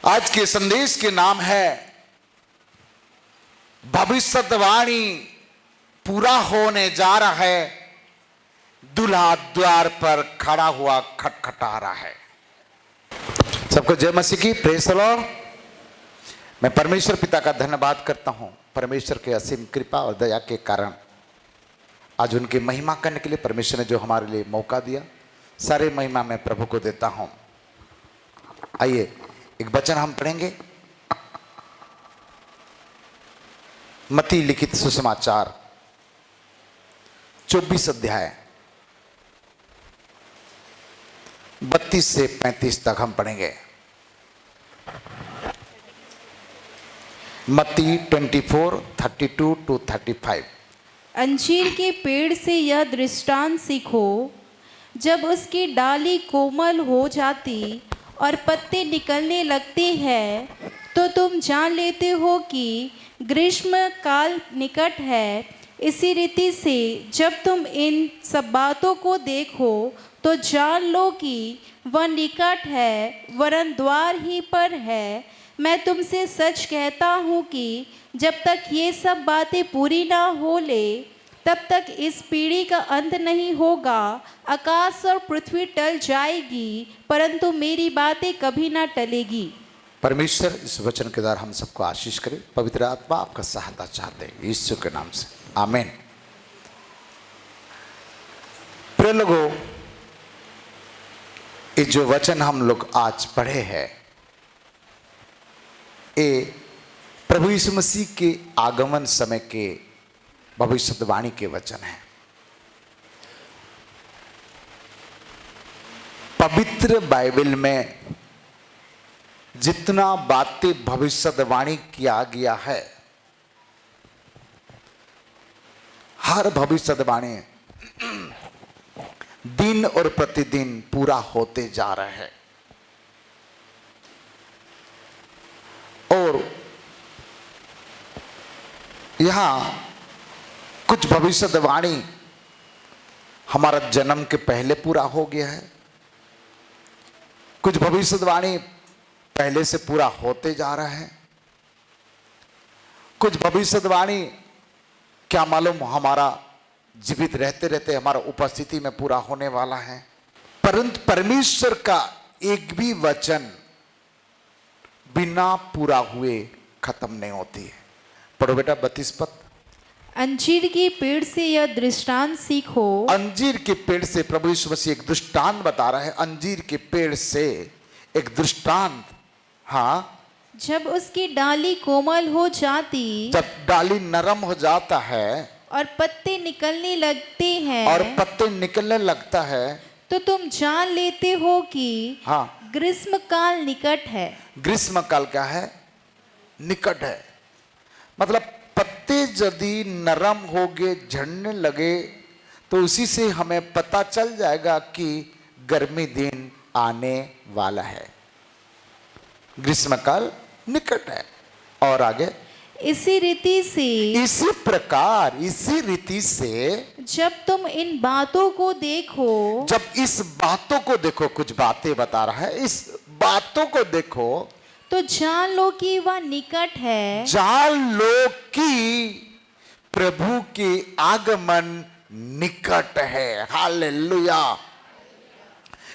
आज के संदेश के नाम है भविष्यवाणी पूरा होने जा रहा है, दूल्हा द्वार पर खड़ा हुआ खटखटा रहा है। सबको जय मसीह की, प्रेज़ द लॉर्ड। मैं परमेश्वर पिता का धन्यवाद करता हूं, परमेश्वर के असीम कृपा और दया के कारण आज उनकी महिमा करने के लिए परमेश्वर ने जो हमारे लिए मौका दिया, सारे महिमा मैं प्रभु को देता हूं। आइए एक वचन हम पढ़ेंगे, मत्ती लिखित सुसमाचार 24 अध्याय 32 से 35 तक हम पढ़ेंगे। मत्ती 24:32-35। अंजीर के पेड़ से यह दृष्टांत सीखो, जब उसकी डाली कोमल हो जाती और पत्ते निकलने लगते हैं तो तुम जान लेते हो कि ग्रीष्म काल निकट है। इसी रीति से जब तुम इन सब बातों को देखो तो जान लो कि वह निकट है, वरन द्वार ही पर है। मैं तुमसे सच कहता हूँ कि जब तक ये सब बातें पूरी ना हो ले, तब तक इस पीढ़ी का अंत नहीं होगा। आकाश और पृथ्वी टल जाएगी, परंतु मेरी बातें कभी ना टलेगी। परमेश्वर इस वचन के द्वारा हम सबको आशीष करे। पवित्र आत्मा आपका सहायता चाहते हैं यीशु के नाम से, आमीन। प्रिय लोगों, ये जो वचन हम लोग आज पढ़े हैं, ये प्रभु यीशु मसीह के आगमन समय के भविष्यवाणी के वचन है। पवित्र बाइबल में जितना बातें भविष्यवाणी किया गया है, हर भविष्यवाणी दिन और प्रतिदिन पूरा होते जा रहे हैं। और यहां कुछ भविष्यवाणी हमारा जन्म के पहले पूरा हो गया है, कुछ भविष्यवाणी पहले से पूरा होते जा रहा है, कुछ भविष्यवाणी क्या मालूम हमारा जीवित रहते रहते हमारा उपस्थिति में पूरा होने वाला है। परंतु परमेश्वर का एक भी वचन बिना पूरा हुए खत्म नहीं होती है। पढ़ो बेटा 32 पद। अंजीर के पेड़ से यह दृष्टांत सीखो। अंजीर के पेड़ से प्रभु यीशु मसीह एक दृष्टांत बता रहा है। अंजीर के पेड़ से एक दृष्टांत, हाँ, जब उसकी डाली कोमल हो जाती, जब डाली नरम हो जाता है और पत्ते निकलने लगते हैं, और पत्ते निकलने लगता है, तो तुम जान लेते हो कि हाँ, ग्रीष्म काल निकट है। ग्रीष्म काल क्या है? निकट है। मतलब पत्ते यदि नरम हो गए, झड़ने लगे, तो उसी से हमें पता चल जाएगा कि गर्मी दिन आने वाला है, ग्रीष्म काल निकट है। और आगे, इसी रीति से, इसी प्रकार, इसी रीति से जब तुम इन बातों को देखो, जब इस बातों को देखो, कुछ बातें बता रहा है, इस बातों को देखो तो जान लो कि वह निकट है। जान लो कि प्रभु के आगमन निकट है। हालेलुया।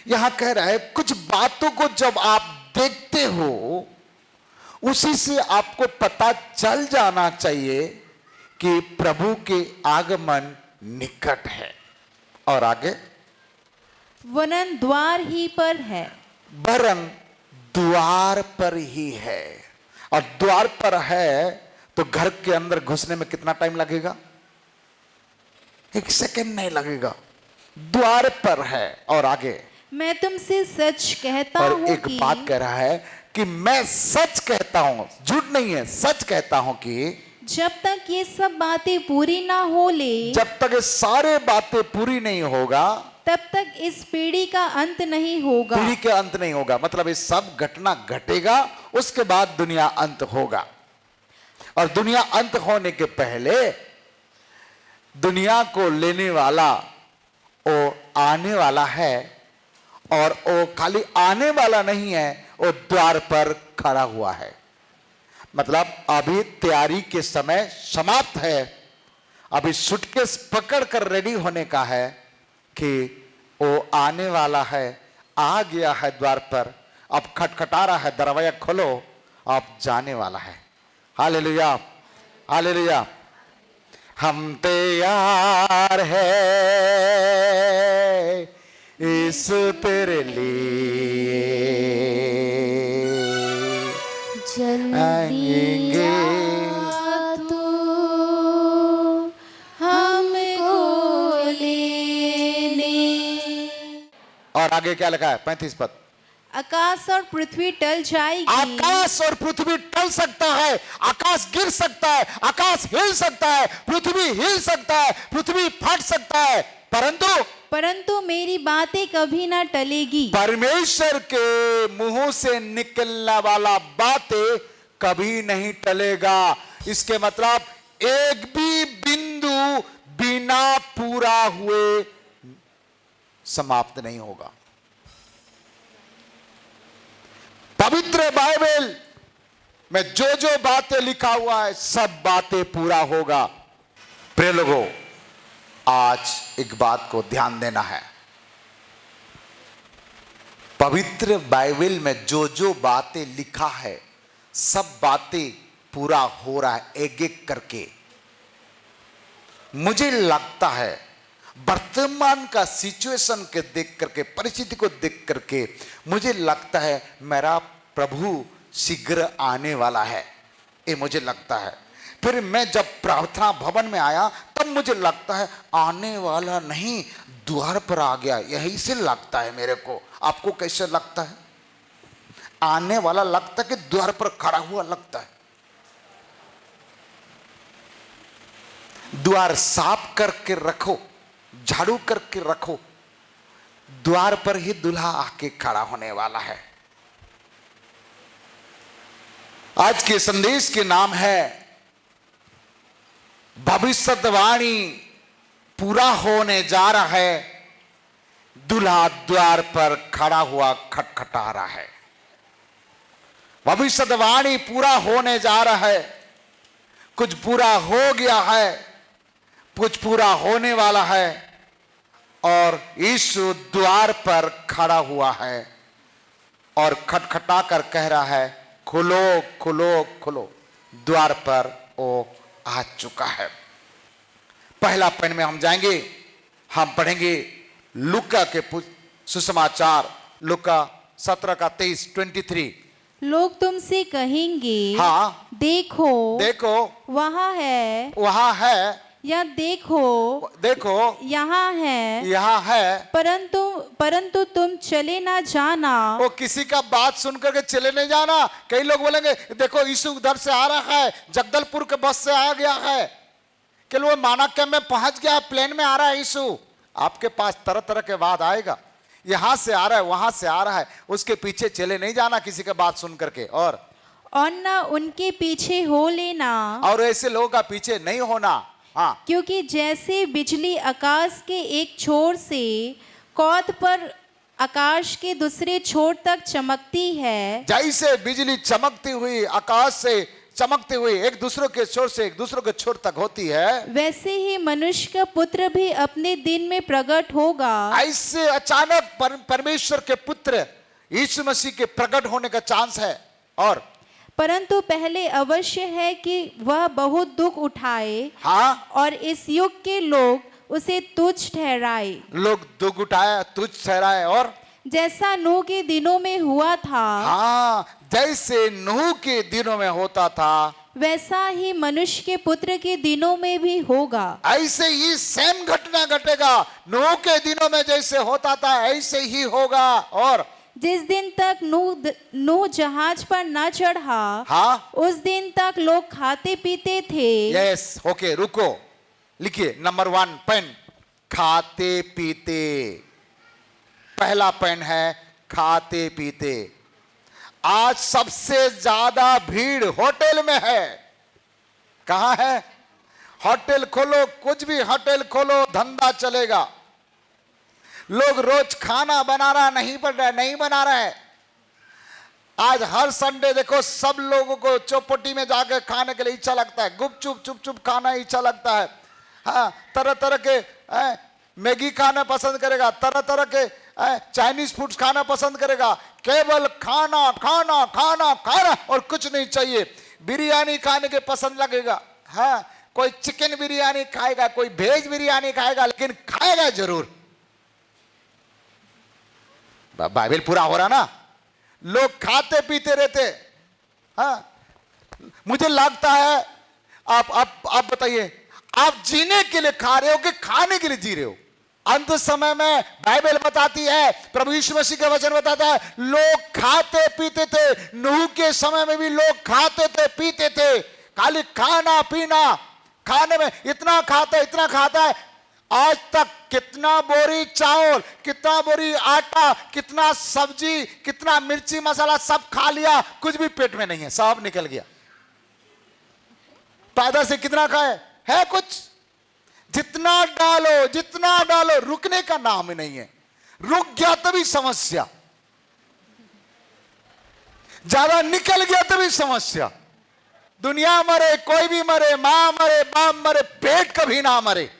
यहां कह रहा है कुछ बातों को जब आप देखते हो, उसी से आपको पता चल जाना चाहिए कि प्रभु के आगमन निकट है। और आगे, वरन द्वार ही पर है। वरन द्वार पर ही है। और द्वार पर है तो घर के अंदर घुसने में कितना टाइम लगेगा? एक सेकंड नहीं लगेगा। द्वार पर है। और आगे, मैं तुमसे सच कहता और हूँ एक कि बात कह रहा है कि मैं सच कहता हूं, झूठ नहीं है, सच कहता हूं कि जब तक ये सब बातें पूरी ना हो ले, जब तक ये सारे बातें पूरी नहीं होगा, तब तक इस पीढ़ी का अंत नहीं होगा। पीढ़ी के अंत नहीं होगा। मतलब ये सब घटना घटेगा, उसके बाद दुनिया अंत होगा। और दुनिया अंत होने के पहले दुनिया को लेने वाला वो आने वाला है। और वो खाली आने वाला नहीं है, वो द्वार पर खड़ा हुआ है। मतलब अभी तैयारी के समय समाप्त है, अभी सूटकेस पकड़ कर रेडी होने का है कि वो आने वाला है, आ गया है द्वार पर, अब खटखटा रहा है, दरवाजा खोलो, अब जाने वाला है। Hallelujah, hallelujah. हम तैयार है इस तेरे लिए, जल्दी आ तू हमको लेने। और आगे क्या लिखा है 35 पद, आकाश और पृथ्वी टल जाएगी, आकाश और पृथ्वी टल सकता है, आकाश गिर सकता है, आकाश हिल सकता है, पृथ्वी हिल सकता है, पृथ्वी फट सकता है, परंतु मेरी बातें कभी ना टलेगी। परमेश्वर के मुंह से निकलने वाला बातें कभी नहीं टलेगा। इसके मतलब एक भी बिंदु बिना पूरा हुए समाप्त नहीं होगा। पवित्र बाइबल में जो जो बातें लिखा हुआ है सब बातें पूरा होगा। प्रिय लोगों, आज एक बात को ध्यान देना है, पवित्र बाइबल में जो जो बातें लिखा है सब बातें पूरा हो रहा है एक एक करके। मुझे लगता है वर्तमान का सिचुएशन के देख करके, परिस्थिति को देख करके मुझे लगता है मेरा प्रभु शीघ्र आने वाला है, ये मुझे लगता है। फिर मैं जब प्रार्थना भवन में आया तब मुझे लगता है आने वाला नहीं, द्वार पर आ गया, यही से लगता है मेरे को। आपको कैसे लगता है? आने वाला लगता है कि द्वार पर खड़ा हुआ लगता है? द्वार साफ करके रखो, झाड़ू करके रखो, द्वार पर ही दूल्हा आके खड़ा होने वाला है। आज के संदेश के नाम है भविष्यवाणी पूरा होने जा रहा है, दूल्हा द्वार पर खड़ा हुआ खटखटा रहा है। भविष्यवाणी पूरा होने जा रहा है, कुछ पूरा हो गया है, कुछ पूरा होने वाला है, और यीशु द्वार पर खड़ा हुआ है और खटखटा कर कह रहा है खुलो खुलो खुलो। द्वार पर वो आ चुका है। पहला पॉइंट में हम जाएंगे, हम पढ़ेंगे लूका के सुसमाचार, लूका 17 का 23। लोग तुमसे कहेंगे, हाँ देखो देखो वहाँ है, वहां है, या देखो देखो यहाँ है, यहाँ है, परंतु तुम चले ना जाना। वो किसी का बात सुन करके चले नहीं जाना। कई लोग बोलेंगे देखो यीशु उधर से आ रहा है, जगदलपुर के बस से आ गया है, कि वो माना कैंप में पहुंच गया, प्लेन में आ रहा है यीशु। आपके पास तरह तरह के बात आएगा, यहां से आ रहा है, वहां से आ रहा है, उसके पीछे चले नहीं जाना किसी का बात सुन करके, और ना उनके पीछे हो लेना, और ऐसे लोगों का पीछे नहीं होना। हाँ, क्योंकि जैसे बिजली आकाश के एक छोर से कौद पर आकाश के दूसरे छोर तक चमकती है, जैसे बिजली चमकती हुई आकाश से चमकती हुई एक दूसरे के छोर से एक दूसरे के छोर तक होती है, वैसे ही मनुष्य का पुत्र भी अपने दिन में प्रकट होगा। ऐसे अचानक परमेश्वर के पुत्र यीशु मसीह के प्रकट होने का चांस है। और परंतु पहले अवश्य है कि वह बहुत दुख उठाए, हाँ, और इस युग के लोग उसे तुच्छ ठहराए। लोग दुख उठाए, तुच्छ ठहराए, और जैसा नूह के दिनों में हुआ था, हाँ, जैसे नूह के दिनों में होता था, वैसा ही मनुष्य के पुत्र के दिनों में भी होगा। ऐसे ही सेम घटना घटेगा। नूह के दिनों में जैसे होता था ऐसे ही होगा। और जिस दिन तक नूह जहाज पर न चढ़ा, हाँ, उस दिन तक लोग खाते पीते थे। यस, ओके, रुको, लिखिए नंबर 1 पेन, खाते पीते। पहला पेन है खाते पीते। आज सबसे ज्यादा भीड़ होटल में है। कहाँ है? होटल खोलो, कुछ भी होटल खोलो, धंधा चलेगा। लोग रोज खाना बना रहा नहीं बन रहा, नहीं बना रहा है। आज हर संडे देखो सब लोगों को चौपटी में जाकर खाने के लिए इच्छा लगता है, गुपचुप चुप चुप खाना इच्छा लगता है। हाँ, तरह तरह के मैगी खाना पसंद करेगा, तरह तरह के चाइनीज फूड्स खाना पसंद करेगा। केवल खाना खाना खाना खाना और कुछ नहीं चाहिए। बिरयानी खाने के पसंद लगेगा। हाँ, कोई चिकन बिरयानी खाएगा, कोई वेज बिरयानी खाएगा, लेकिन खाएगा जरूर। बाइबल पूरा हो रहा ना। लोग खाते पीते रहते। हाँ, मुझे लगता है आप बताइए, आप जीने के लिए खा रहे हो कि खाने के लिए जी रहे हो? अंत समय में बाइबल बताती है, प्रभु यीशु मसीह का वचन बताता है, लोग खाते पीते थे। नूह के समय में भी लोग खाते थे पीते थे, खाली खाना पीना। खाने में इतना खाता है। आज तक कितना बोरी चावल, कितना बोरी आटा, कितना सब्जी, कितना मिर्ची मसाला सब खा लिया, कुछ भी पेट में नहीं है, सब निकल गया। पैदा से कितना खाए है कुछ? जितना डालो रुकने का नाम ही नहीं है। रुक गया तभी समस्या, ज्यादा निकल गया तभी समस्या। दुनिया मरे, कोई भी मरे, मां मरे, बाप मरे, पेट कभी ना मरे।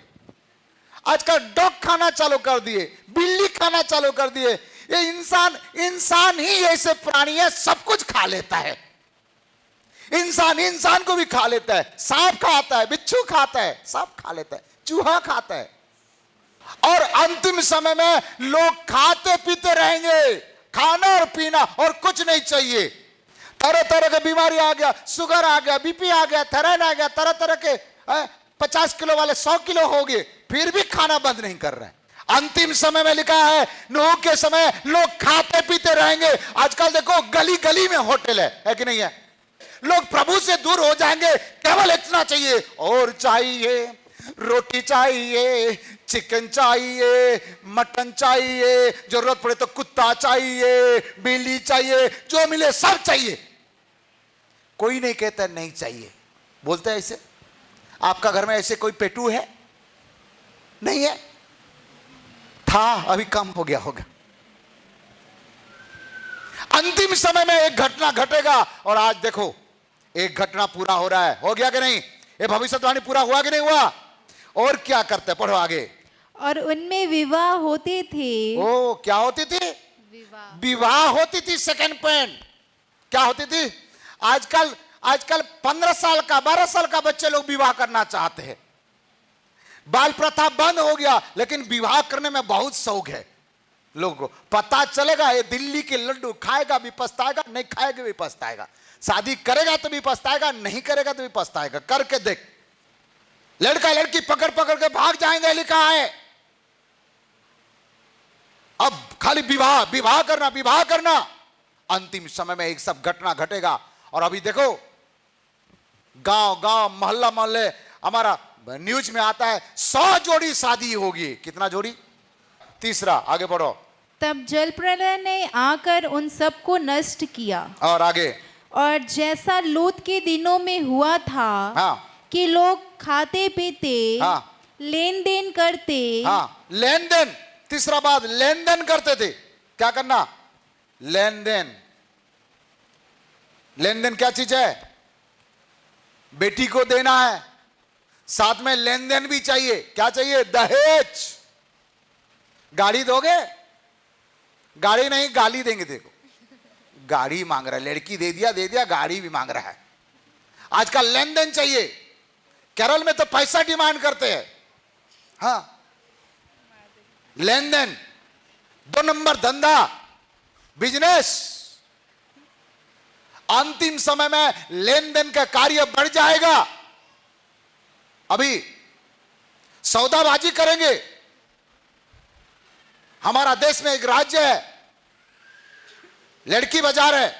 आजकल डॉग खाना चालू कर दिए, बिल्ली खाना चालू कर दिए। ये इंसान ही ऐसे प्राणी है, सब कुछ खा लेता है। इंसान को भी खा लेता है। सांप खाता है, बिच्छू खाता है, सब खा लेता है, चूहा खाता है। और अंतिम समय में लोग खाते पीते रहेंगे, खाना और पीना और कुछ नहीं चाहिए। तरह तरह की बीमारी आ गया, शुगर आ गया, बीपी आ गया, थायराइड आ गया, तरह तरह के 50 किलो वाले 100 किलो हो गए, फिर भी खाना बंद नहीं कर रहे हैं। अंतिम समय में लिखा है, नूह के समय लोग खाते पीते रहेंगे। आजकल देखो गली गली में होटल है कि नहीं है? लोग प्रभु से दूर हो जाएंगे, केवल इतना चाहिए, और चाहिए, रोटी चाहिए, चिकन चाहिए, मटन चाहिए, जरूरत पड़े तो कुत्ता चाहिए, बिल्ली चाहिए, जो मिले सब चाहिए। कोई नहीं कहता नहीं चाहिए, बोलते हैं ऐसे। आपका घर में ऐसे कोई पेटू है? नहीं है? था, अभी कम हो गया होगा। अंतिम समय में एक घटना घटेगा, और आज देखो एक घटना पूरा हो रहा है। हो गया कि नहीं? ये भविष्यवाणी पूरा हुआ कि नहीं हुआ? और क्या करते, पढ़ो आगे। और उनमें विवाह होते थे। ओ, क्या होती थी? विवाह होती थी। सेकंड पॉइंट क्या होती थी? आजकल 15 साल का 12 साल का बच्चे लोग विवाह करना चाहते हैं। बाल प्रथा बंद हो गया, लेकिन विवाह करने में बहुत शौक है लोगों को। पता चलेगा ये दिल्ली के लड्डू खाएगा भी पछताएगा, नहीं खाएगा भी पछताएगा। शादी करेगा तो भी पछताएगा, नहीं करेगा तो भी पछताएगा। करके देख, लड़का लड़की पकड़ पकड़ के भाग जाएंगे, लिखा है। अब खाली विवाह करना। अंतिम समय में एक सब घटना घटेगा। और अभी देखो गांव मोहल्ले हमारा न्यूज में आता है 100 जोड़ी शादी होगी। कितना जोड़ी? तीसरा, आगे बढ़ो। तब जल प्रलय ने आकर उन सबको नष्ट किया। और आगे, और जैसा लूत के दिनों में हुआ था, हाँ, कि लोग खाते पीते, हाँ, लेन देन करते। हाँ, लेन देन। तीसरा बात, लेन देन करते थे। क्या करना? लेन देन। लेन देन क्या चीज है? बेटी को देना है, साथ में लेन देन भी चाहिए। क्या चाहिए? दहेज। गाड़ी दोगे? गाड़ी नहीं, गाली देंगे। देखो गाड़ी मांग रहा है, लड़की दे दिया, गाड़ी भी मांग रहा है। आजकल लेन देन चाहिए। केरल में तो पैसा डिमांड करते हैं। हाँ, लेन देन, 2 नंबर धंधा, बिजनेस। अंतिम समय में लेन देन का कार्य बढ़ जाएगा। अभी सौदाबाजी करेंगे। हमारा देश में एक राज्य है, लड़की बाजार है,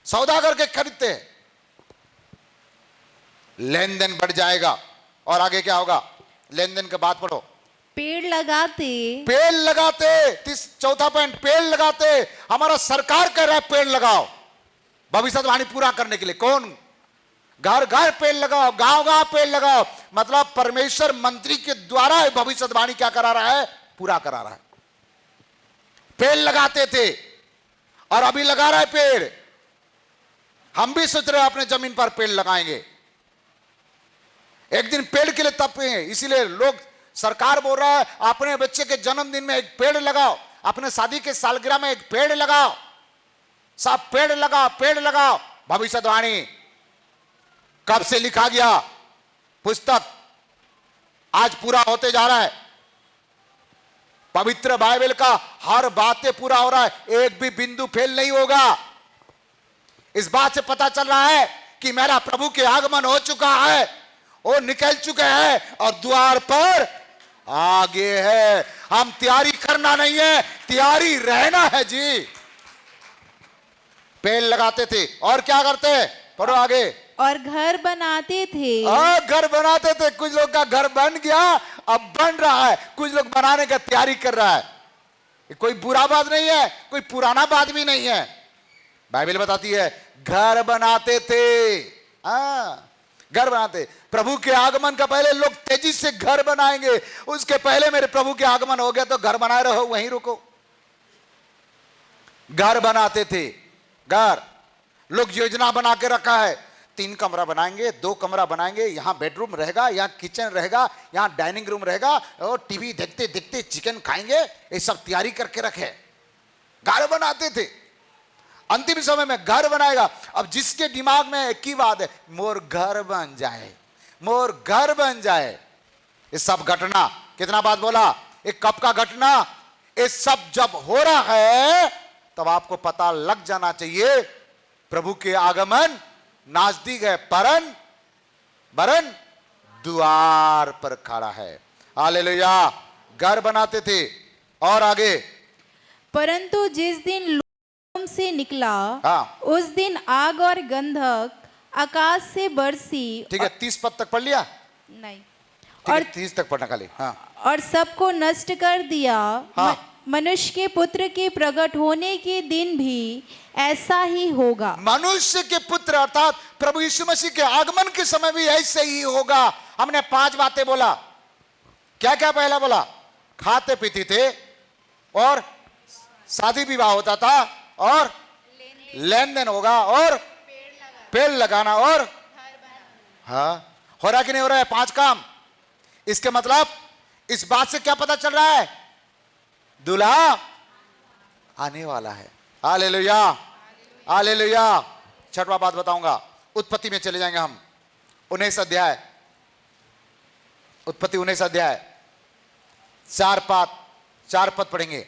सौदा करके खरीदते हैं। लेन देन बढ़ जाएगा। और आगे क्या होगा? लेन देन के बाद पढ़ो। पेड़ लगाते। चौथा पॉइंट, पेड़ लगाते। हमारा सरकार कह रहा है पेड़ लगाओ, भविष्यवाणी पूरा करने के लिए। कौन? घर घर पेड़ लगाओ, गांव गांव पेड़ लगाओ। मतलब परमेश्वर मंत्री के द्वारा भविष्यवाणी क्या करा रहा है? पूरा करा रहा है। पेड़ लगाते थे। और अभी लगा रहा है पेड़। हम भी सोच रहे हैं अपने जमीन पर पेड़ लगाएंगे, एक दिन पेड़ के लिए तपेंगे। इसीलिए लोग, सरकार बोल रहा है अपने बच्चे के जन्मदिन में एक पेड़ लगाओ, अपने शादी के सालगिरह में एक पेड़ लगाओ, सब पेड़ लगाओ, पेड़ लगाओ। भविष्यवाणी कब से लिखा गया पुस्तक आज पूरा होते जा रहा है। पवित्र बाइबल का हर बातें पूरा हो रहा है, एक भी बिंदु फेल नहीं होगा। इस बात से पता चल रहा है कि मेरा प्रभु के आगमन हो चुका है, वो निकल चुके हैं और द्वार पर आगे है। हम तैयारी करना नहीं है, तैयारी रहना है जी। पेड़ लगाते थे और क्या करते, पढ़ो आगे। और घर बनाते थे। घर बनाते थे। कुछ लोग का घर बन गया, अब बन रहा है, कुछ लोग बनाने का तैयारी कर रहा है। कोई बुरा बात नहीं है, कोई पुराना बात भी नहीं है। बाइबल बताती है घर बनाते थे, घर बनाते। प्रभु के आगमन का पहले लोग तेजी से घर बनाएंगे, उसके पहले मेरे प्रभु के आगमन हो गया तो घर बनाए रहो, वहीं रुको। घर बनाते थे, घर लोग योजना बना के रखा है, 3 कमरा बनाएंगे, 2 कमरा बनाएंगे, यहां बेडरूम रहेगा, यहां किचन रहेगा, यहां डाइनिंग रूम रहेगा, और टीवी देखते देखते चिकन खाएंगे। ये सब तैयारी करके रखे, घर बनाते थे। अंतिम समय में घर बनाएगा। अब जिसके दिमाग में एक ही बात है, मोर घर बन जाए, मोर घर बन जाए। ये सब घटना, कितना बात बोला, एक कब का घटना, ये सब जब हो रहा है तब आपको पता लग जाना चाहिए प्रभु के आगमन नजदीक है, वरन द्वार पर खड़ा है। हालेलुया। घर बनाते थे और आगे, परंतु जिस दिन लोम से निकला, हाँ, उस दिन आग और गंधक आकाश से बरसी। ठीक है, 30 पद तक पढ़ लिया? नहीं। और 30 तक पढ़ना खाली। हाँ। और सबको नष्ट कर दिया। हाँ। मनुष्य के पुत्र के प्रकट होने के दिन भी ऐसा ही होगा। मनुष्य के पुत्र अर्थात प्रभु यीशु मसीह के आगमन के समय भी ऐसे ही होगा। हमने 5 बातें बोला। क्या क्या पहला बोला? खाते पीते थे और शादी विवाह होता था और लेन देन होगा और पेड़ लगाना और हाँ, हो रहा कि नहीं हो रहा है? 5 काम। इसके मतलब इस बात से क्या पता चल रहा है? दूल्हा आने वाला है। Hallelujah, hallelujah. 6वां बात बताऊंगा। उत्पत्ति में चले जाएंगे हम, 19 अध्याय, उत्पत्ति 19 अध्याय, 4 पद पढ़ेंगे,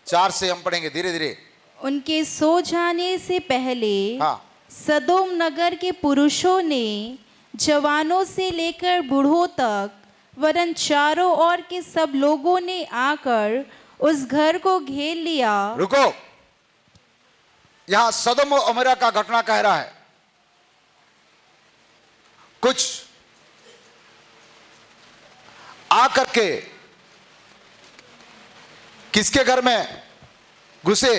4 से हम पढ़ेंगे धीरे धीरे। उनके सो जाने से पहले हाँ। सदोम नगर के पुरुषों ने जवानों से लेकर बूढ़ों तक, वरन चारों ओर के सब लोगों ने आकर उस घर को घेर लिया। रुको, यहां सदोम और अमोरा का घटना कह रहा है। कुछ आकर के किसके घर में घुसे?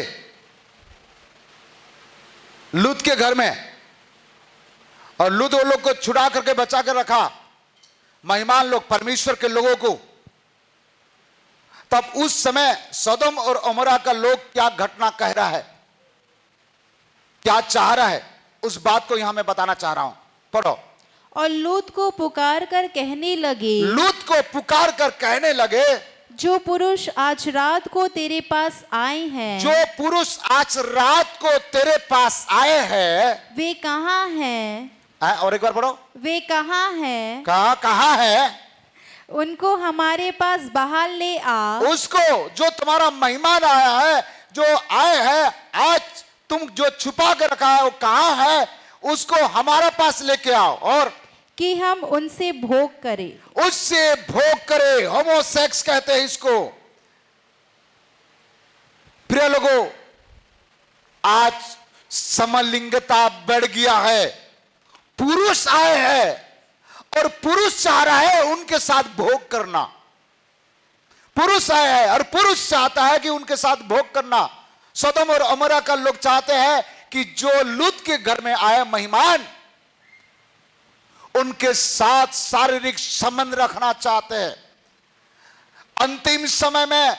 लूत के घर में, और लूत वो लोग को छुड़ा करके बचा कर रखा, महिमान लोग, परमेश्वर के लोगों को। तब उस समय सदोम और अमोरा का लोग क्या घटना कह रहा है, क्या चाह रहा है, उस बात को यहां मैं बताना चाह रहा हूं। पढ़ो। और लूत को पुकार कर कहने लगे, लूत को पुकार कर कहने लगे, जो पुरुष आज रात को तेरे पास आए हैं, जो पुरुष आज रात को तेरे पास आए हैं, वे कहाँ हैं? और एक बार पढ़ो। वे कहाँ हैं? कहाँ है? उनको हमारे पास बाहर ले आ। उसको, जो तुम्हारा मेहमान आया है, जो आए हैं आज, तुम जो छुपा के रखा है वो कहाँ है, उसको हमारे पास लेके आओ, और कि हम उनसे भोग करें। उससे भोग करे। होमोसेक्स कहते हैं इसको। प्रिय लोगों, आज समलिंगता बढ़ गया है। पुरुष आए हैं और पुरुष चाह रहा है उनके साथ भोग करना। पुरुष आए हैं और पुरुष चाहता है कि उनके साथ भोग करना। सदोम और अमोरा का लोग चाहते हैं कि जो लूत के घर में आए मेहमान, उनके साथ शारीरिक संबंध रखना चाहते हैं। अंतिम समय में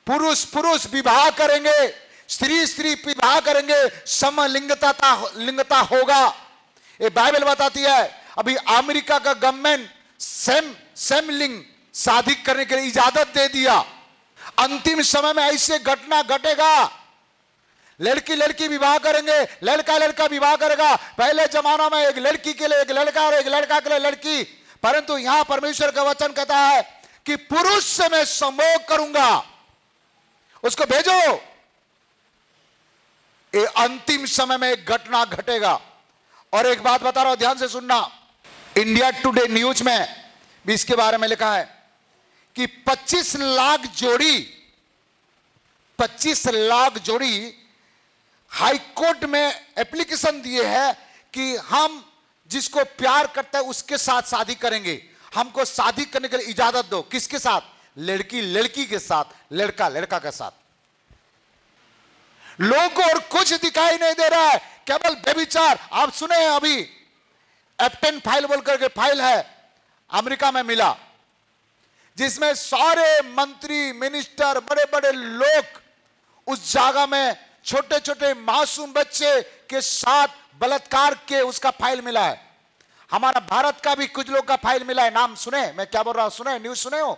पुरुष पुरुष विवाह करेंगे, स्त्री स्त्री विवाह करेंगे, समलिंगता होगा। ये बाइबल बताती है। अभी अमेरिका का गवर्नमेंट सेम लिंग शादी करने के लिए इजाजत दे दिया। अंतिम समय में ऐसे घटना घटेगा, लड़की लड़की विवाह करेंगे, लड़का लड़का विवाह करेगा। पहले जमाना में एक लड़की के लिए एक लड़का और एक लड़का के लिए लड़की, परंतु यहां परमेश्वर का वचन कहता है कि पुरुष से मैं संभोग करूंगा, उसको भेजो। ये अंतिम समय में एक घटना घटेगा। और एक बात बता रहा हूं, ध्यान से सुनना। इंडिया टुडे न्यूज में भी इसके बारे में लिखा है कि 25 लाख जोड़ी हाई कोर्ट में एप्लीकेशन दिए है कि हम जिसको प्यार करते हैं उसके साथ शादी करेंगे, हमको शादी करने के लिए इजाजत दो। किसके साथ? लड़की लड़की के साथ, लड़का लड़का के साथ। लोगों को और कुछ दिखाई नहीं दे रहा है, केवल व्यभिचार। आप सुने हैं अभी एप्टेन फाइल बोलकर के फाइल है, अमेरिका में मिला, जिसमें सारे मंत्री मिनिस्टर बड़े बड़े लोग उस जगह में छोटे छोटे मासूम बच्चे के साथ बलात्कार के उसका फाइल मिला है। हमारा भारत का भी कुछ लोग का फाइल मिला है। नाम सुने मैं क्या बोल रहा हूं? सुने, न्यूज सुने हो?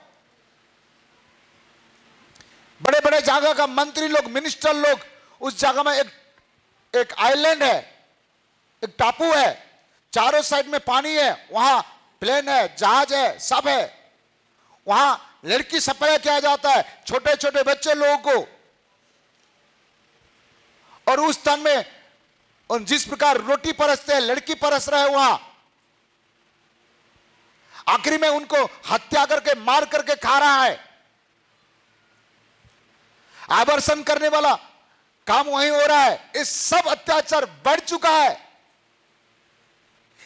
बड़े बड़े जगह का मंत्री लोग, मिनिस्टर लोग, उस जगह में एक आइलैंड है, एक टापू है, चारों साइड में पानी है, वहां प्लेन है, जहाज है, सब है। वहां लड़की सप्लाई किया जाता है, छोटे छोटे बच्चे लोगों को। और उस तन में और जिस प्रकार रोटी परसते हैं, लड़की परस रहे वहां। आखिरी में उनको हत्या करके मार करके खा रहा है। आवर्षण करने वाला काम वहीं हो रहा है। ये सब अत्याचार बढ़ चुका है।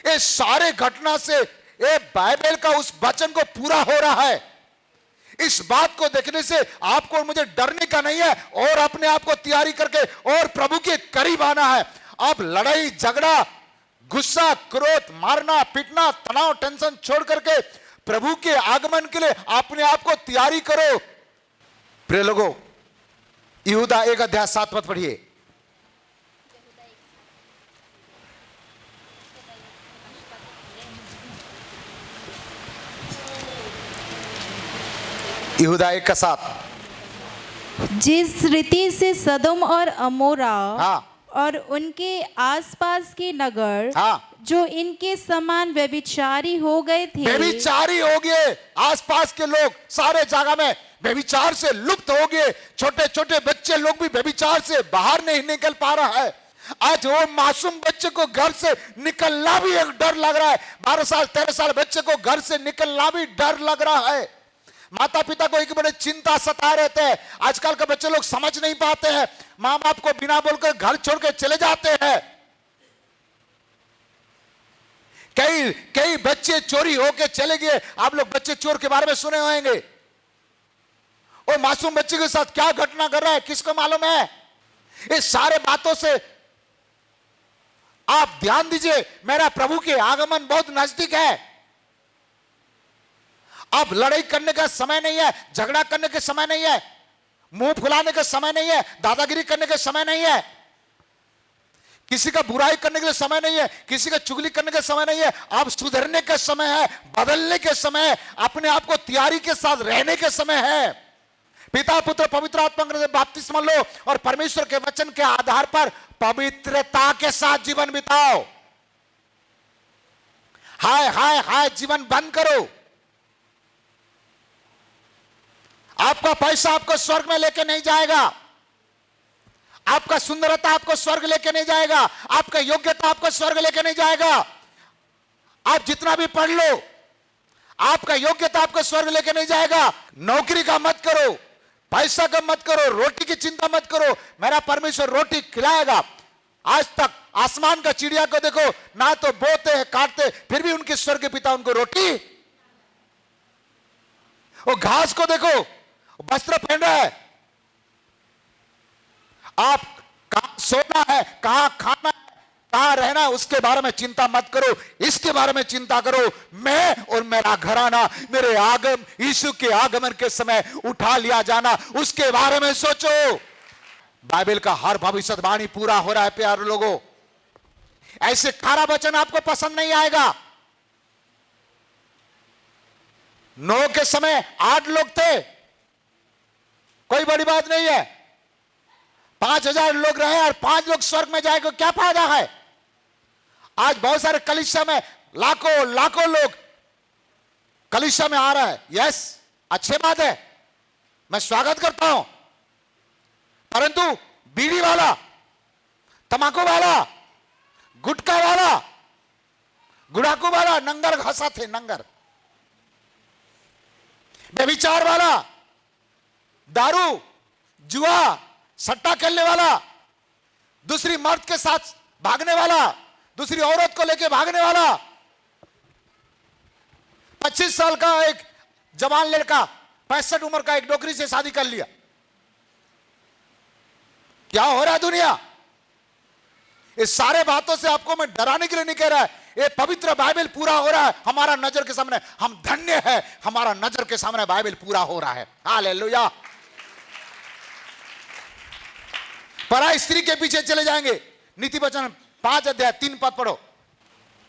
ये सारे घटना से ये बाइबल का उस वचन को पूरा हो रहा है। इस बात को देखने से आपको और मुझे डरने का नहीं है, और अपने आप को तैयारी करके और प्रभु के करीब आना है। अब लड़ाई झगड़ा, गुस्सा, क्रोध, मारना पीटना, तनाव, टेंशन छोड़ करके प्रभु के आगमन के लिए अपने आप को तैयारी करो। प्रिय लोगों, यहूदा 1:7 पढ़िए। यहूदा 1:7। जिस रीति से सदोम और अमोरा हाँ। और उनके आसपास के नगर, हाँ। जो इनके समान व्यभिचारी हो गए थे, व्यभिचारी हो गए। आसपास के लोग सारे जगह में व्यभिचार से लुप्त हो गए। छोटे छोटे बच्चे लोग भी व्यभिचार से बाहर नहीं निकल पा रहा है। आज वो मासूम बच्चे को घर से निकलना भी एक डर लग रहा है। 12 साल 13 साल बच्चे को घर से निकलना भी डर लग रहा है। माता पिता को एक बड़े चिंता सता रहते हैं। आजकल के बच्चे लोग समझ नहीं पाते हैं, माँ बाप को बिना बोलकर घर छोड़ के चले जाते हैं। कई बच्चे चोरी होके चले गए। आप लोग बच्चे चोर के बारे में सुने होंगे। और मासूम बच्चे के साथ क्या घटना कर रहा है किसको मालूम है? इस सारे बातों से आप ध्यान दीजिए। मेरा प्रभु के आगमन बहुत नजदीक है। अब लड़ाई करने का समय नहीं है, झगड़ा करने के समय नहीं है, मुंह फुलाने का समय नहीं है, दादागिरी करने का समय नहीं है, किसी का बुराई करने के लिए समय नहीं है, किसी का चुगली करने का समय नहीं है। अब सुधरने का समय है, बदलने के समय है, अपने आप को तैयारी के साथ रहने के समय है। पिता पुत्र पवित्र आत्मा से बपतिस्मा लो और परमेश्वर के वचन के आधार पर पवित्रता के साथ जीवन बिताओ। हाय हाय हाय जीवन बंद करो। आपका पैसा आपको स्वर्ग में लेके नहीं जाएगा, आपका सुंदरता आपको स्वर्ग लेके नहीं जाएगा, आपका योग्यता आपको स्वर्ग लेके नहीं जाएगा। आप जितना भी पढ़ लो, आपका योग्यता आपको स्वर्ग लेके नहीं जाएगा। नौकरी का मत करो, पैसा का मत करो, रोटी की चिंता मत करो। मेरा परमेश्वर रोटी खिलाएगा। आज तक आसमान का चिड़िया को देखो, ना तो बोते हैं काटते, फिर भी उनके स्वर्ग के पिता उनको रोटी। वो घास को देखो, वस्त्र पहन रहा है। आप कहां सोना है, कहां खाना है, कहां रहना है, उसके बारे में चिंता मत करो। इसके बारे में चिंता करो, मैं और मेरा घराना मेरे यीशु के आगमन के समय उठा लिया जाना, उसके बारे में सोचो। बाइबल का हर भविष्यवाणी पूरा हो रहा है प्यारे लोगों। ऐसे खारा वचन आपको पसंद नहीं आएगा। नोह के समय 8 लोग थे, कोई बड़ी बात नहीं है। 5000 लोग रहे और 5 लोग स्वर्ग में जाएंगे, क्या फायदा है? आज बहुत सारे कलीसिया में लाखों लोग कलीसिया में आ रहा है। यस, अच्छी बात है, मैं स्वागत करता हूं। परंतु बीड़ी वाला, तंबाकू वाला, गुटखा वाला, गुड़ाकू वाला, नंगर घसा थे, नंगर, व्यभिचार वाला, दारू, जुआ, सट्टा खेलने वाला, दूसरी मर्द के साथ भागने वाला, दूसरी औरत को लेके भागने वाला, 25 साल का एक जवान लड़का 65 उम्र का एक डोकरी से शादी कर लिया। क्या हो रहा है दुनिया? इस सारे बातों से आपको मैं डराने के लिए नहीं कह रहा है, ये पवित्र बाइबल पूरा हो रहा है हमारा नजर के सामने। हम धन्य है, हमारा नजर के सामने बाइबल पूरा हो रहा है। हालेलुया। पराई स्त्री के पीछे चले जाएंगे। नीति वचन 5 अध्याय 3 पद पढ़ो।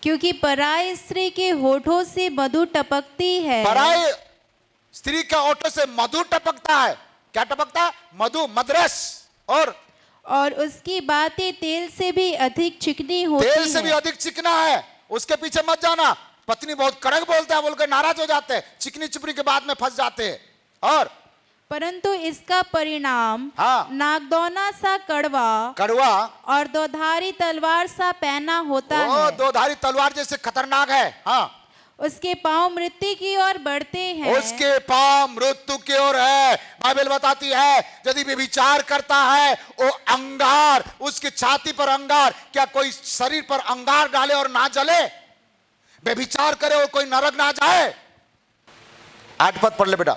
क्योंकि पराई स्त्री के होठों से मधु टपकती है। पराई स्त्री के होठों से मधु टपकता है। क्या टपकता है? मधु, मदरस। और उसकी बातें तेल से भी अधिक चिकनी होती है। तेल से भी अधिक चिकना है। उसके पीछे मत जाना। पत्नी बहुत कड़क बोलता है, बोलकर नाराज हो जाते हैं, चिकनी चुपड़ी के बाद में फंस जाते हैं। और परंतु इसका परिणाम नागदौना सा कड़वा और दोधारी तलवार सा पैना होता है। दोधारी तलवार जैसे खतरनाक है। हाँ, उसके पांव मृत्यु की ओर बढ़ते हैं। उसके पांव मृत्यु की ओर है। बाइबल बताती है यदि वे विचार करता है वो अंगार, उसकी छाती पर अंगार, क्या कोई शरीर पर अंगार डाले और ना जले? वे विचार करे और कोई नरक ना जाए। 8 पद पढ़ ले बेटा।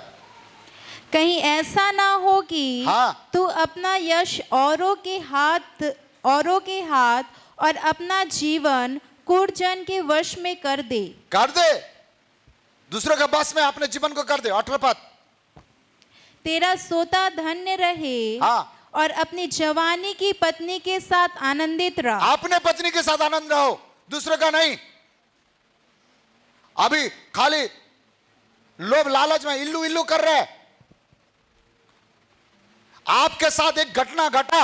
कहीं ऐसा ना हो कि तू अपना यश औरों के हाथ और अपना जीवन कुर्जन के वश में कर दे। दूसरों के बस में अपने जीवन को कर दे। 18 पद। तेरा सोता धन्य रहे और अपनी जवानी की पत्नी के साथ आनंदित रह। अपने पत्नी के साथ आनंद रहो, दूसरों का नहीं। अभी खाली लोभ लालच में इल्लू इल्लू कर रहे। आपके साथ एक घटना घटा,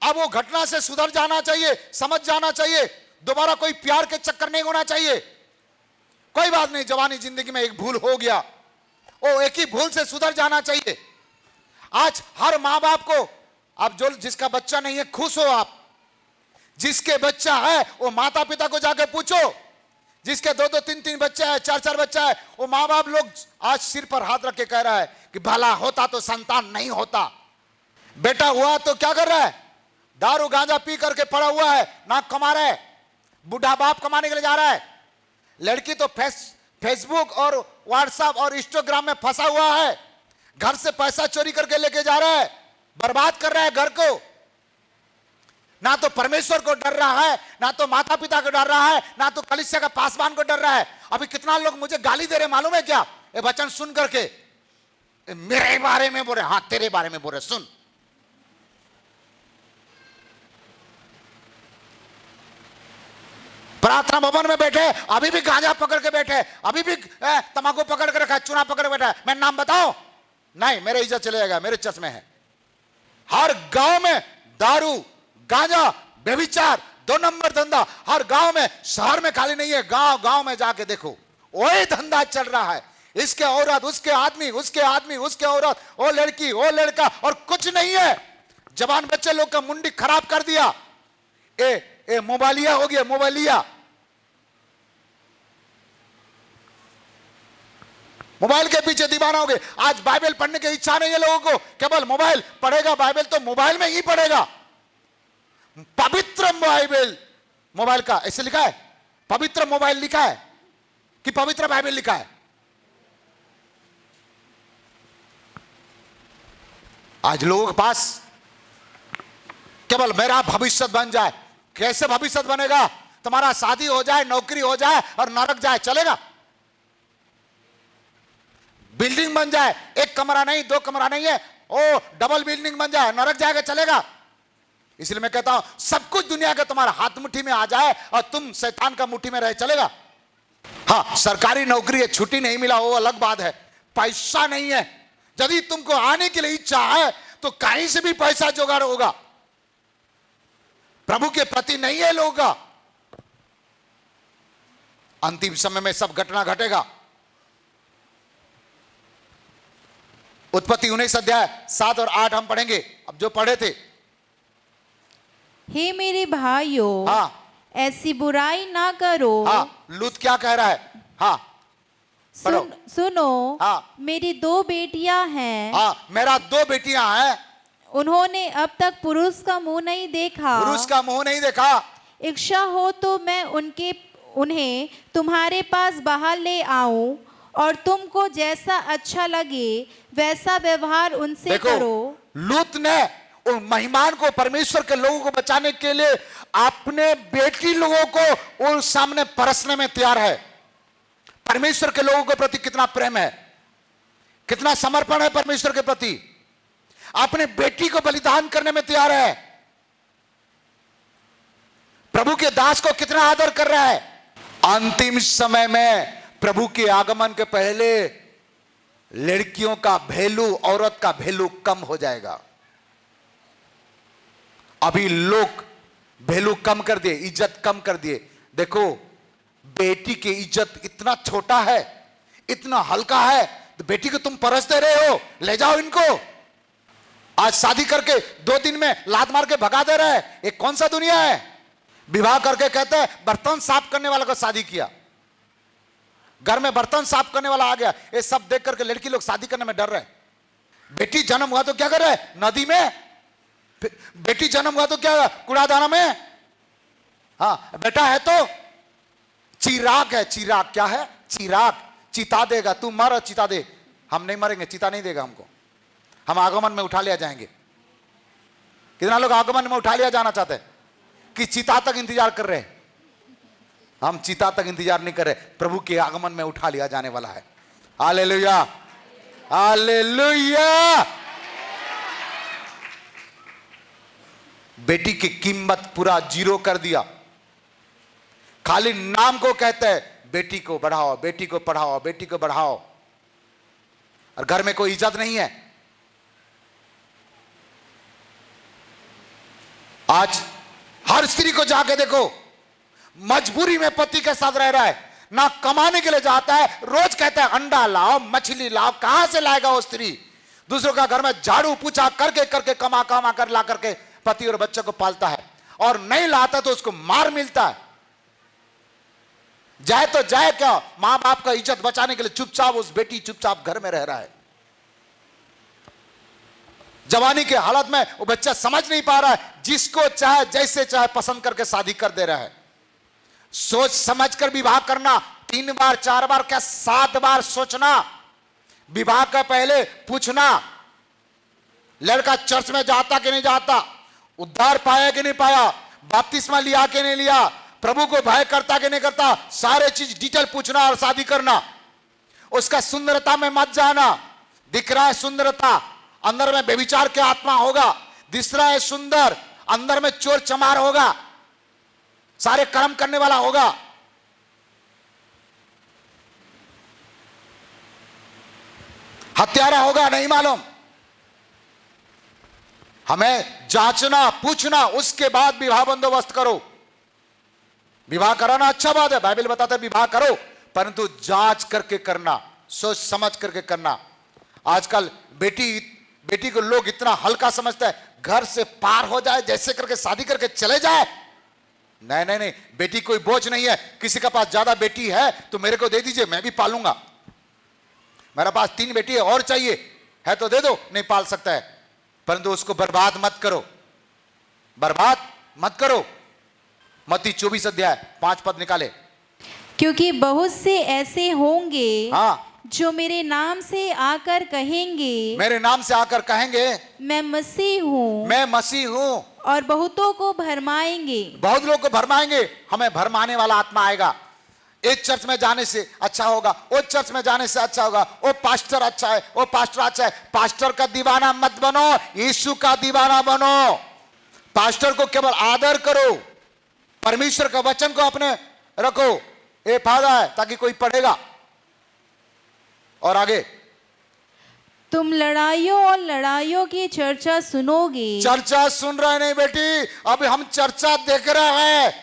अब वो घटना से सुधर जाना चाहिए, समझ जाना चाहिए, दोबारा कोई प्यार के चक्कर नहीं होना चाहिए। कोई बात नहीं, जवानी जिंदगी में एक भूल हो गया, वो एक ही भूल से सुधर जाना चाहिए। आज हर मां बाप को, अब जो जिसका बच्चा नहीं है खुश हो आप, जिसके बच्चा है वो माता पिता को जाके पूछो, जिसके 2-2, 3-3 बच्चा है, 4-4 बच्चा है, वो मां बाप लोग आज सिर पर हाथ रख के कह रहा है कि भला होता तो संतान नहीं होता। बेटा हुआ तो क्या कर रहा है? दारू गांजा पी करके पड़ा हुआ है, ना कमा रहा है, बूढ़ा बाप कमाने के लिए जा रहा है। लड़की तो फेसबुक और व्हाट्सएप और इंस्टाग्राम में फंसा हुआ है, घर से पैसा चोरी करके लेके जा रहा है, बर्बाद कर रहा है घर को। ना तो परमेश्वर को डर रहा है, ना तो माता पिता को डर रहा है, ना तो कलीसिया का पासवान को डर रहा है। अभी कितना लोग मुझे गाली दे रहे मालूम है क्या? ये वचन सुन करके मेरे बारे में बोल रहे। हाँ, तेरे बारे में बोल रहे, सुन। प्रार्थना भवन में बैठे, अभी भी गांजा पकड़ के बैठे, अभी भी तंबाकू पकड़ के रखा, चूना पकड़ के बैठा है। मैं नाम बताऊं? नहीं, मेरे इज्जत चले जाएगा, मेरे चश्मे हैं। हर गांव में दारू, गांजा, व्यभिचार 2 नंबर धंधा हर गांव में, शहर में खाली नहीं है, गांव गांव में जाके देखो वही धंधा चल रहा है। इसके औरत, उसके आदमी, उसके आदमी, उसके औरत, वो लड़की, वो लड़का, और कुछ नहीं है। जवान बच्चे लोग का मुंडी खराब कर दिया। ए मोबाइलिया हो गया, मोबाइलिया। मोबाइल के पीछे दीवाना हो गए। आज बाइबल पढ़ने की इच्छा नहीं है लोगों को, केवल मोबाइल पढ़ेगा। बाइबल तो मोबाइल में ही पढ़ेगा। पवित्र बाइबल मोबाइल का ऐसे लिखा है, पवित्र मोबाइल लिखा है कि पवित्र बाइबल लिखा है? आज लोगों के पास केवल मेरा भविष्य बन जाए। कैसे भविष्य बनेगा? तुम्हारा शादी हो जाए, नौकरी हो जाए और नरक जाए, चलेगा? बिल्डिंग बन जाए, 1 कमरा नहीं, 2 कमरा नहीं है, ओ डबल बिल्डिंग बन जाए, नरक जाएगा, चलेगा? इसलिए मैं कहता हूं सब कुछ दुनिया का तुम्हारा हाथ मुट्ठी में आ जाए और तुम शैतान का मुट्ठी में रह, चलेगा? हाँ, सरकारी नौकरी है, छुट्टी नहीं मिला वो अलग बात है, पैसा नहीं है। यदि तुमको आने के लिए इच्छा है तो कहीं से भी पैसा जुगाड़ होगा। प्रभु के प्रति नहीं है लोगों का। अंतिम समय में सब घटना घटेगा। उत्पत्ति 19 अध्याय 7 और 8 हम पढ़ेंगे, अब जो पढ़े थे। हे मेरे भाइयों, हाँ ऐसी बुराई ना करो। हाँ, लूत क्या कह रहा है? हाँ पढ़ो। सुनो, हाँ। मेरी 2 बेटियां हैं। हाँ, मेरा 2 बेटियां हैं। उन्होंने अब तक पुरुष का मुंह नहीं देखा। पुरुष का मुंह नहीं देखा। इच्छा हो तो मैं उन्हें तुम्हारे पास बाहर ले आऊं और तुमको जैसा अच्छा लगे वैसा व्यवहार उनसे करो। लूत ने उन महिमान को, परमेश्वर के लोगों को बचाने के लिए अपने बेटी लोगों को उन सामने परसने में तैयार है। परमेश्वर के लोगों के प्रति कितना प्रेम है, कितना समर्पण है परमेश्वर के प्रति। अपने बेटी को बलिदान करने में तैयार है। प्रभु के दास को कितना आदर कर रहा है। अंतिम समय में प्रभु के आगमन के पहले लड़कियों का वैल्यू, औरत का वैल्यू कम हो जाएगा। अभी लोग वैल्यू कम कर दिए, इज्जत कम कर दिए। देखो, बेटी की इज्जत इतना छोटा है, इतना हल्का है, तो बेटी को तुम परस दे रहे हो, ले जाओ इनको। आज शादी करके 2 दिन में लात मार के भगा दे रहे हैं। ये कौन सा दुनिया है? विवाह करके कहते हैं बर्तन साफ करने वाला को शादी किया, घर में बर्तन साफ करने वाला आ गया। ये सब देख करके लड़की लोग शादी करने में डर रहे। बेटी जन्म हुआ तो क्या कर रहे? नदी में। बेटी जन्म हुआ तो क्या? कूड़ादाना में। हाँ, बेटा है तो चिराग है। चिराग क्या है? चिराग चिता देगा। तू मर और चिता दे। हम नहीं मरेंगे, चिता नहीं देगा हमको। हम आगमन में उठा लिया जाएंगे। कितना लोग आगमन में उठा लिया जाना चाहते हैं कि चिता तक इंतजार कर रहे हैं? हम चिता तक इंतजार नहीं कर रहे, प्रभु के आगमन में उठा लिया जाने वाला है। Hallelujah, hallelujah. बेटी की कीमत पूरा 0 कर दिया। खाली नाम को कहते हैं बेटी को बढ़ाओ, बेटी को पढ़ाओ, बेटी को बढ़ाओ, और घर में कोई इज्जत नहीं है। आज हर स्त्री को जाके देखो, मजबूरी में पति के साथ रह रहा है, ना कमाने के लिए जाता है, रोज कहता है अंडा लाओ, मछली लाओ। कहां से लाएगा वो स्त्री? दूसरों का घर में झाड़ू पूछा करके करके कमा कमा कर ला करके पति और बच्चे को पालता है, और नहीं लाता तो उसको मार मिलता है। जाए तो जाए क्या? मां बाप का इज्जत बचाने के लिए चुपचाप उस बेटी चुपचाप घर में रह रहा है। जवानी के हालत में वो बच्चा समझ नहीं पा रहा है, जिसको चाहे जैसे चाहे पसंद करके शादी कर दे रहा है। सोच समझ कर विवाह करना, 3 बार 4 बार क्या 7 बार सोचना। विवाह का पहले पूछना, लड़का चर्च में जाता कि नहीं जाता, उद्धार पाया कि नहीं पाया, बपतिस्मा लिया कि नहीं लिया, प्रभु को भय करता कि नहीं करता, सारे चीज डिटेल पूछना और शादी करना। उसका सुंदरता में मत जाना। दिख रहा है सुंदरता, अंदर में व्यभिचार के आत्मा होगा। दिख रहा है सुंदर, अंदर में चोर चमार होगा, सारे कर्म करने वाला होगा। हत्यारा होगा, नहीं मालूम। हमें जांचना, पूछना, उसके बाद विवाह बंदोबस्त करो। विवाह कराना अच्छा बात है, बाइबल बताता है विवाह करो, परंतु जांच करके करना, सोच समझ करके करना। आजकल बेटी को लोग इतना हल्का समझते हैं, घर से पार हो जाए जैसे करके शादी करके चले जाए। नहीं नहीं नहीं, बेटी कोई बोझ नहीं है। किसी का पास ज्यादा बेटी है तो मेरे को दे दीजिए, मैं भी पालूंगा। मेरे पास 3 बेटी है और चाहिए है तो दे दो, नहीं पाल सकता है, परंतु उसको बर्बाद मत करो, बर्बाद मत करो। मत्ती 24 अध्याय 5 पद निकाले। क्योंकि बहुत से ऐसे होंगे हाँ, जो मेरे नाम से आकर कहेंगे, मेरे नाम से आकर कहेंगे मैं मसीह हूँ, मैं मसीह हूं, और बहुतों को भरमाएंगे। बहुत लोग को भरमाएंगे। हमें भरमाने वाला आत्मा आएगा। एक चर्च में जाने से अच्छा होगा, वो चर्च में जाने से अच्छा होगा, वो पास्टर अच्छा है, वो पास्टर अच्छा है। पास्टर का दीवाना मत बनो, यीशु का दीवाना बनो। पास्टर को केवल आदर करो, परमेश्वर का वचन को अपने रखो, ये फायदा है ताकि कोई पढ़ेगा। और आगे, तुम लड़ाइयों और लड़ाइयों की चर्चा सुनोगे। चर्चा सुन रहे नहीं बेटी, अब हम चर्चा देख रहे हैं।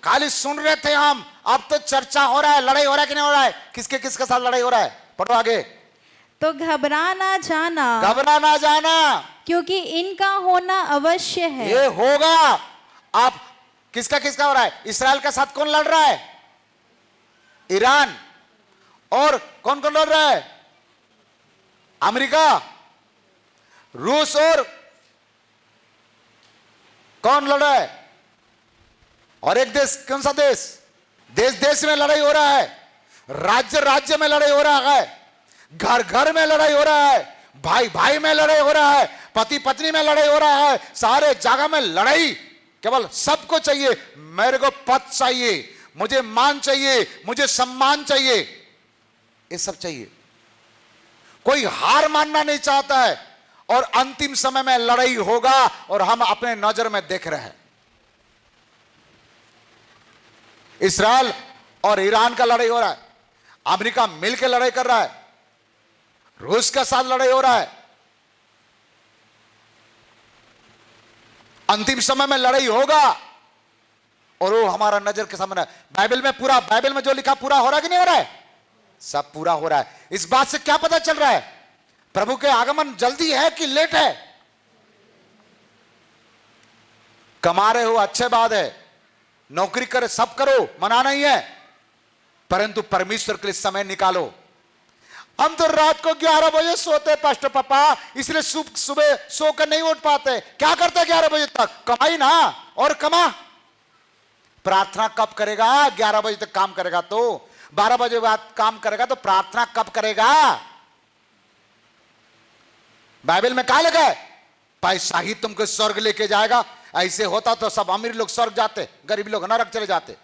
खाली सुन रहे थे हम, अब तो चर्चा हो रहा है, लड़ाई हो रहा है कि नहीं हो रहा है, किसके किसके साथ लड़ाई हो रहा है। पढ़ो आगे। तो घबरा ना जाना, घबरा ना जाना, क्योंकि इनका होना अवश्य है। ये होगा। आप किसका किसका हो रहा है? इस्राएल के साथ कौन लड़ रहा है? ईरान। और कौन कौन लड़ रहा है? अमेरिका, रूस, और कौन लड़ रहा है? और एक देश, कौन सा देश? देश देश में लड़ाई हो रहा है, राज्य राज्य में लड़ाई हो रहा है, घर घर में लड़ाई हो रहा है, भाई भाई में लड़ाई हो रहा है, पति पत्नी में लड़ाई हो रहा है, सारे जगह में लड़ाई। केवल सबको चाहिए, मेरे को पद चाहिए, मुझे मान चाहिए, मुझे सम्मान चाहिए, ये सब चाहिए। कोई हार मानना नहीं चाहता है। और अंतिम समय में लड़ाई होगा और हम अपने नजर में देख रहे हैं। इस्राएल और ईरान का लड़ाई हो रहा है, अमेरिका मिलकर लड़ाई कर रहा है, रूस के साथ लड़ाई हो रहा है। अंतिम समय में लड़ाई होगा और वो हमारा नजर के सामने। बाइबल में पूरा, बाइबल में जो लिखा पूरा हो रहा है कि नहीं हो रहा है? सब पूरा हो रहा है। इस बात से क्या पता चल रहा है? प्रभु के आगमन जल्दी है कि लेट है? कमा रहे हो अच्छे बात है, नौकरी करे, सब करो, मना नहीं है, परंतु परमेश्वर के लिए समय निकालो। हम तो रात को 11 बजे सोते पास्टर पापा, इसलिए सुबह सोकर नहीं उठ पाते। क्या करते 11 बजे तक? कमाई ना, और कमा। प्रार्थना कब करेगा? 11 बजे तक काम करेगा तो 12 बजे बाद काम करेगा तो प्रार्थना कब करेगा? बाइबल में क्या लिखा है? पैसा ही तुमको स्वर्ग लेके जाएगा। ऐसे होता तो सब अमीर लोग स्वर्ग जाते, गरीब लोग नरक चले जाते।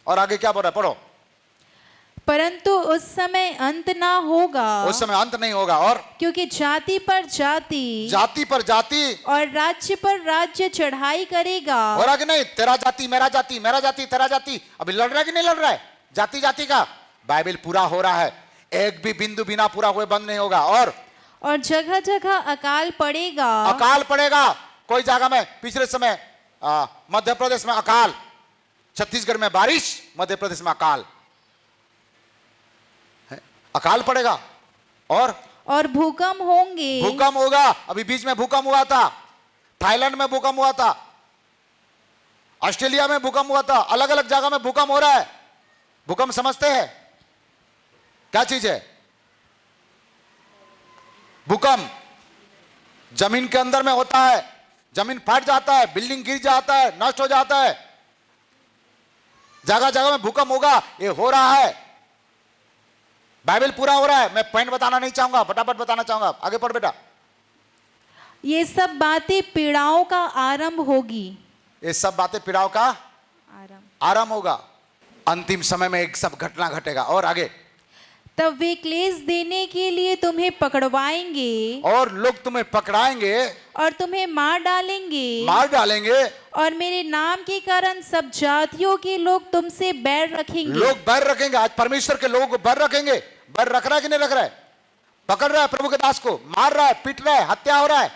और आगे क्या बोल रहा है? पढ़ो। परंतु उस समय अंत ना होगा, उस समय अंत नहीं होगा, और क्योंकि जाति पर जाति, जाति पर जाति और राज्य पर राज्य चढ़ाई करेगा। हो रहा कि नहीं? तेरा जाति मेरा जाति, मेरा जाति तेरा जाति। अभी लड़ रहा है कि नहीं लड़ रहा है? जाति जाति का बाइबल पूरा हो रहा है, एक भी बिंदु बिना पूरा हुए बंद नहीं होगा। और जगह जगह अकाल पड़ेगा। अकाल पड़ेगा। कोई जगह में पिछले समय मध्य प्रदेश में अकाल, छत्तीसगढ़ में बारिश, मध्य प्रदेश में अकाल, अकाल पड़ेगा। और भूकंप होंगे। भूकंप होगा। अभी बीच में भूकंप हुआ था, थाईलैंड में भूकंप हुआ था, ऑस्ट्रेलिया में भूकंप हुआ था, अलग अलग जगह में भूकंप हो रहा है। भूकंप समझते हैं क्या चीज है? भूकंप जमीन के अंदर में होता है, जमीन फट जाता है, बिल्डिंग गिर जाता है, नष्ट हो जाता है। जगह जगह में भूकंप होगा, ये हो रहा है। बाइबल पूरा हो रहा है। मैं पॉइंट बताना नहीं चाहूंगा, फटाफट बताना चाहूंगा। आगे पढ़ बेटा। ये सब बातें पीड़ाओं का आरंभ होगी। ये सब बातें पीड़ाओं का आरंभ होगा। अंतिम समय में एक सब घटना घटेगा। और आगे, तब वे क्लेश देने के लिए तुम्हें पकड़वाएंगे, और लोग तुम्हें पकड़ाएंगे और तुम्हें मार डालेंगे, और मेरे नाम के कारण सब जातियों के लोग तुमसे बैर रखेंगे। लोग बैर रखेंगे। आज परमेश्वर के लोगों को बैर रखेंगे। बैर रख रहा है कि नहीं रख रहा है? पकड़ रहा है प्रभु के दास को, मार रहा है, पीट रहा है, हत्या हो रहा है।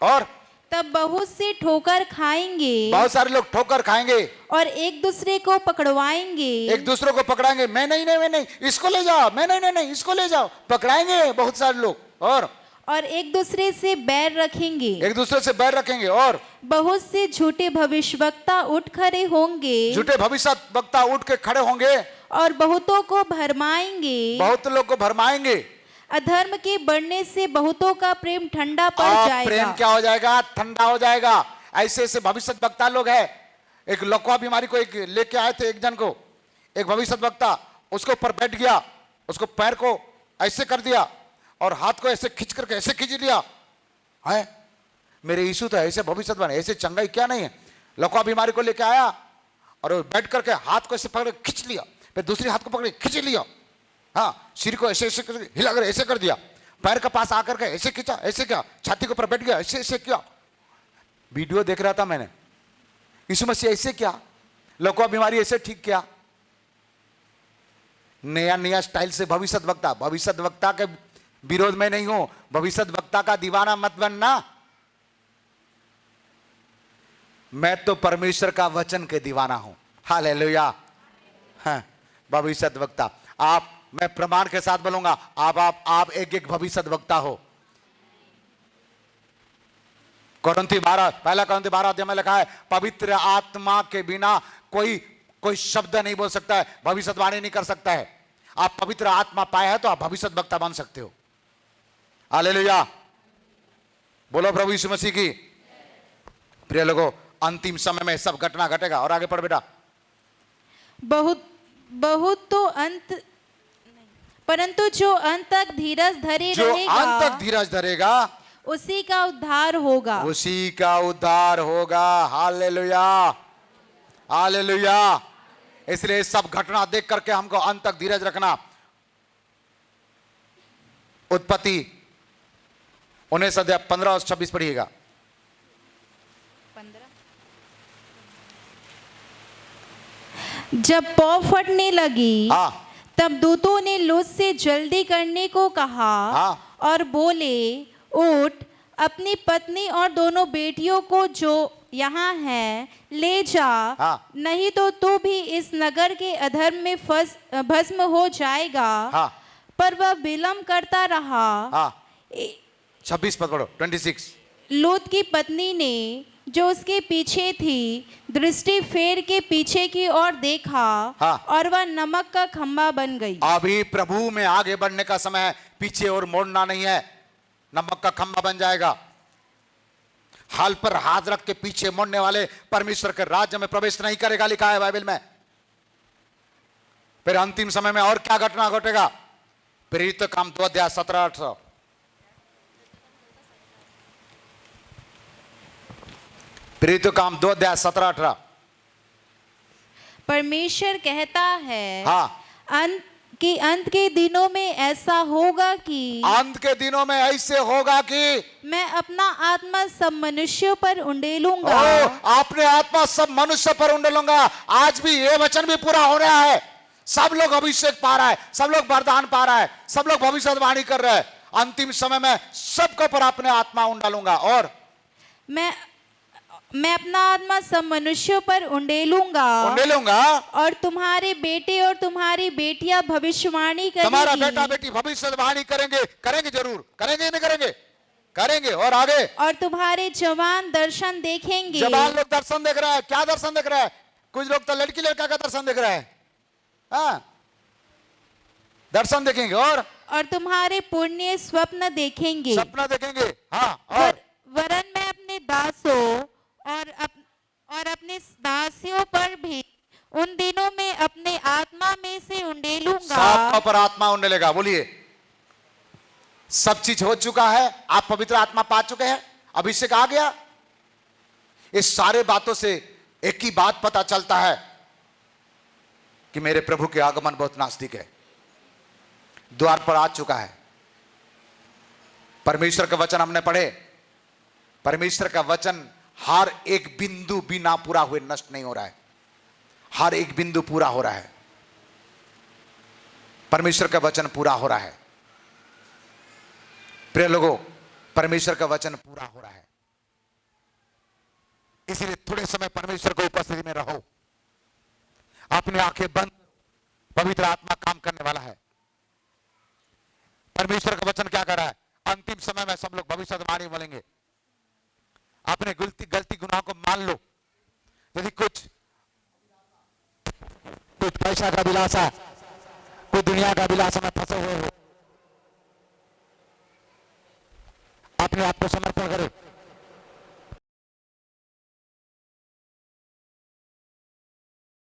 और तब बहुत से ठोकर खाएंगे, बहुत सारे लोग ठोकर खाएंगे, और एक दूसरे को पकड़वाएंगे। एक दूसरे को पकड़ाएंगे। मैं नहीं, इसको ले जाओ, मैं नहीं, इसको ले जाओ। पकड़ाएंगे बहुत सारे लोग। और एक दूसरे से बैर रखेंगे। एक दूसरे से बैर रखेंगे। और बहुत से झूठे भविष्यवक्ता उठ खड़े होंगे, झूठे भविष्यवक्ता उठ के खड़े होंगे, और बहुतों को भरमाएंगे। बहुत लोग को भरमाएंगे। अधर्म के बढ़ने से बहुतों का प्रेम ठंडा पड़ जाएगा। प्रेम क्या हो जाएगा? ठंडा हो जाएगा। ऐसे ऐसे भविष्यवक्ता लोग हैं। एक लकवा बीमारी को एक लेके आए थे, एक जन को, एक भविष्यवक्ता, उसके ऊपर बैठ गया, उसको पैर को ऐसे कर दिया और हाथ को ऐसे खींच करके ऐसे खींच लिया है। मेरे यीशु तो ऐसे भविष्यवाणी, ऐसे चंगाई क्या नहीं है। लकवा बीमारी को लेके आया और वो बैठ करके हाथ को ऐसे पकड़ खींच लिया, फिर दूसरी हाथ को पकड़ खींच लिया, हाँ, सिर को ऐसे ऐसे हिला कर ऐसे कर दिया, पैर के पास आकर के ऐसे खींचा, ऐसे किया, छाती के ऊपर बैठ गया, ऐसे ऐसे किया। वीडियो देख रहा था मैंने, यीशु मसीह ऐसे क्या, लकवा बीमारी ऐसे ठीक किया। नया नया स्टाइल से भविष्य वक्ता के विरोध में नहीं हो, भविष्य वक्ता का दीवाना मत बनना। मैं तो परमेश्वर का वचन के दीवाना हूं। हालेलुया। हाँ, भविष्य वक्ता आप, मैं प्रमाण के साथ बोलूंगा, आप एक भविष्य वक्ता हो। पहला कोरिन्थी 12 अध्याय में लिखा है, पवित्र आत्मा के बिना कोई शब्द नहीं बोल सकता है, भविष्यवाणी नहीं कर सकता है। आप पवित्र आत्मा पाए हैं तो आप भविष्य वक्ता बन सकते हो। हालेलुया, बोलो प्रभु यीशु मसीह की। प्रिय लोगों, अंतिम समय में सब घटना घटेगा। और आगे पढ़ बेटा। बहुत तो अंत, परंतु जो अंत तक धीरज धरे रहेगा, अंत तक धीरज धरेगा, उसी का उद्धार होगा। उसी का उद्धार होगा। Hallelujah, hallelujah. इसलिए सब घटना देख करके हमको अंत तक धीरज रखना। उत्पत्ति 19 अध्याय 15 और 26 पढ़िएगा। 15। जब पौ फटने लगी, हाँ, तब दूतों ने लूत से जल्दी करने को कहा, हाँ, और बोले, उठ, अपनी पत्नी और दोनों बेटियों को जो यहाँ है ले जा, हाँ, नहीं तो तू भी इस नगर के अधर्म में भस्म हो जाएगा। हाँ, पर वह विलम्ब करता रहा। हाँ, 26 पद पढ़ो, 26। लूत की पत्नी ने जो उसके पीछे थी दृष्टि फेर के पीछे की ओर देखा, हाँ, और वह नमक का खंभा बन गई। अभी प्रभु में आगे बढ़ने का समय है, पीछे और मोड़ना नहीं है। नमक का खंभा बन जाएगा। हाल पर हाथ रख के पीछे मुड़ने वाले परमेश्वर के राज्य में प्रवेश नहीं करेगा, लिखा है बाइबल में। फिर अंतिम समय में और क्या घटना घटेगा? प्रेरित काम 2 अध्याय 17-18। प्रेरित काम 2 अध्याय 17-18। परमेश्वर कहता है, हाँ, अंत के दिनों में ऐसा होगा कि, अंत के दिनों में ऐसे होगा कि मैं अपना आत्मा सब मनुष्यों पर उंडेलूंगा। आपने आत्मा सब मनुष्य पर उंडेलूंगा। आज भी ये वचन भी पूरा हो रहा है। सब लोग अभिषेक पा रहा है, सब लोग वरदान पा रहा है, सब लोग भविष्यवाणी कर रहे हैं। अंतिम समय में सबके पर अपने आत्मा उंडालूंगा, और मैं अपना आत्मा सब मनुष्यों पर उंडेलूंगा, और तुम्हारे बेटे और तुम्हारी बेटियां भविष्यवाणी करेंगी। तुम्हारा बेटा बेटी भविष्यवाणी करेंगे जरूर, करेंगे नहीं करेंगे। और आगे, और तुम्हारे जवान दर्शन देखेंगे। जवान लोग दर्शन देख रहा है। क्या दर्शन देख रहा है? कुछ लोग तो लड़की लड़का का दर्शन देख रहा है। हाँ, दर्शन देखेंगे। और तुम्हारे पुण्य स्वप्न देखेंगे। हाँ, वरन मैं अपने दासों और अपने दासियों पर भी उन दिनों में अपने आत्मा में से उंडेलूंगा। सबका पर आत्मा उंडेलेगा। बोलिए, सब चीज हो चुका है, आप पवित्र आत्मा पा चुके हैं, अभिषेक आ गया। इस सारे बातों से एक ही बात पता चलता है कि मेरे प्रभु के आगमन बहुत नजदीक है, द्वार पर आ चुका है। परमेश्वर का वचन हमने पढ़े। परमेश्वर का वचन हर एक बिंदु बिना पूरा हुए नष्ट नहीं हो रहा है, हर एक बिंदु पूरा हो रहा है। परमेश्वर का वचन पूरा हो रहा है। प्रिय लोगों, परमेश्वर का वचन पूरा हो रहा है। इसलिए थोड़े समय परमेश्वर को उपस्थिति में रहो, अपनी आंखें बंद, पवित्र आत्मा काम करने वाला है। परमेश्वर का वचन क्या कर रहा है? अंतिम समय में सब लोग भविष्यवाणी बोलेंगे। अपने गलती गुनाह को मान लो। यदि कुछ पैसा का विलासा, कोई दुनिया का विलासा में फंसे हुए हो, अपने आप को समर्पण करो।